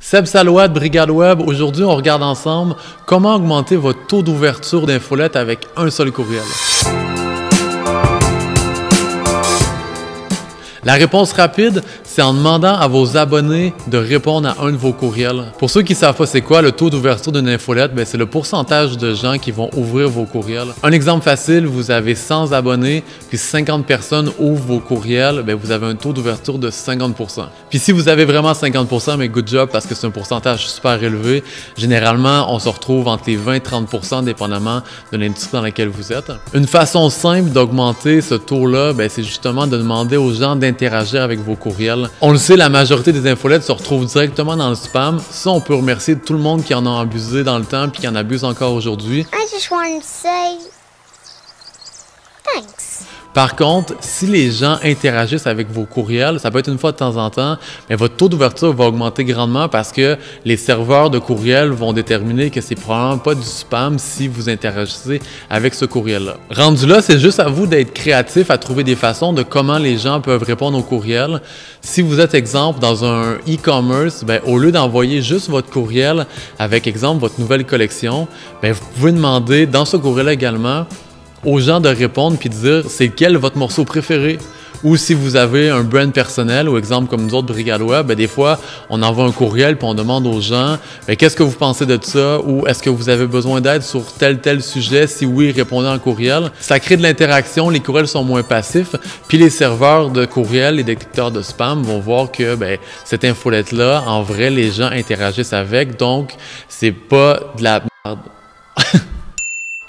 Seb Salouat, Brigade Web. Aujourd'hui, on regarde ensemble comment augmenter votre taux d'ouverture d'infolettes avec un seul courriel. La réponse rapide, c'est en demandant à vos abonnés de répondre à un de vos courriels. Pour ceux qui ne savent pas c'est quoi, le taux d'ouverture d'une infolette, c'est le pourcentage de gens qui vont ouvrir vos courriels. Un exemple facile, vous avez 100 abonnés, puis 50 personnes ouvrent vos courriels, vous avez un taux d'ouverture de 50%. Puis si vous avez vraiment 50%, mais good job parce que c'est un pourcentage super élevé. Généralement, on se retrouve entre les 20 et 30%, dépendamment de l'industrie dans laquelle vous êtes. Une façon simple d'augmenter ce taux-là, c'est justement de demander aux gens d'interagir avec vos courriels. On le sait, la majorité des infolettes se retrouvent directement dans le spam. Ça, on peut remercier tout le monde qui en a abusé dans le temps puis qui en abuse encore aujourd'hui. I just wanted to say thanks. Par contre, si les gens interagissent avec vos courriels, ça peut être une fois de temps en temps, mais votre taux d'ouverture va augmenter grandement parce que les serveurs de courriels vont déterminer que c'est probablement pas du spam si vous interagissez avec ce courriel-là. Rendu là, c'est juste à vous d'être créatif, à trouver des façons de comment les gens peuvent répondre aux courriels. Si vous êtes, exemple, dans un e-commerce, au lieu d'envoyer juste votre courriel avec, exemple, votre nouvelle collection, vous pouvez demander dans ce courriel également aux gens de répondre puis de dire c'est quel votre morceau préféré. Ou si vous avez un brand personnel, ou exemple comme nous autres Brigade Web, des fois on envoie un courriel puis on demande aux gens qu'est-ce que vous pensez de ça ou est-ce que vous avez besoin d'aide sur tel sujet, si oui, répondez en courriel. Ça crée de l'interaction, les courriels sont moins passifs, puis les serveurs de courriel, les détecteurs de spam vont voir que cette infolette-là, en vrai, les gens interagissent avec, donc c'est pas de la merde.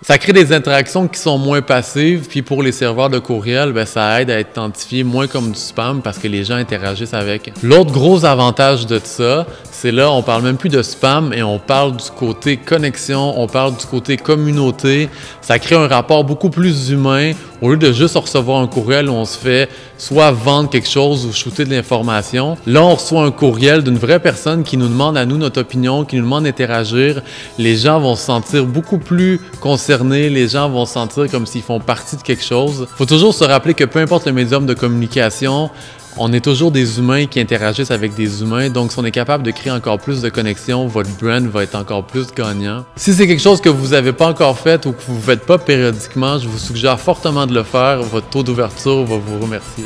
Ça crée des interactions qui sont moins passives, puis pour les serveurs de courriel, ça aide à être identifié moins comme du spam parce que les gens interagissent avec. L'autre gros avantage de ça, c'est là, on parle même plus de spam et on parle du côté connexion, on parle du côté communauté. Ça crée un rapport beaucoup plus humain au lieu de juste recevoir un courriel où on se fait soit vendre quelque chose ou shooter de l'information. Là, on reçoit un courriel d'une vraie personne qui nous demande à nous notre opinion, qui nous demande d'interagir. Les gens vont se sentir beaucoup plus concernés, les gens vont se sentir comme s'ils font partie de quelque chose. Il faut toujours se rappeler que peu importe le médium de communication, on est toujours des humains qui interagissent avec des humains, donc si on est capable de créer encore plus de connexions, votre brand va être encore plus gagnant. Si c'est quelque chose que vous n'avez pas encore fait ou que vous ne faites pas périodiquement, je vous suggère fortement de le faire. Votre taux d'ouverture va vous remercier.